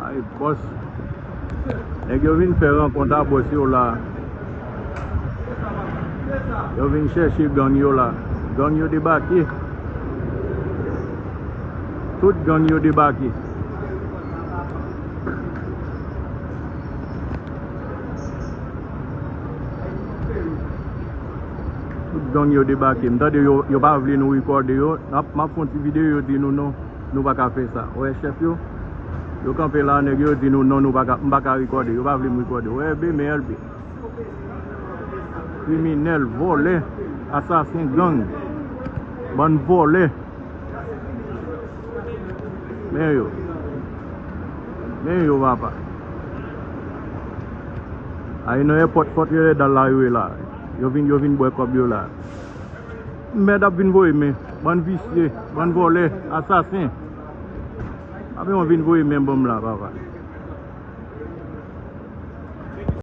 Ay, boss. Nèg yo vin faire rencontre à boss yo là. Yo vin chercher gang yo là. Gang yo débarqué. Tout gang yo débarqué. Tout gang yo débarqué. M'tande yo pas vle nous recorder yo. M'a font une vidéo yo dit non, nous pas faire ça. Ouais chef yo. Yo campé là nèg yo dit non nous pas recorder. Yo pas vle me recorder. Ouais BMLB. Criminel, volé, assassin, gang, bon volé. Mais yo papa. Aïe no airport fort yo dans la rue là. Yo vin boy comme yo là. Mais d'ab vin boy mais bon vicieux, bon volé, assassin. Après on vin boy même bon là papa.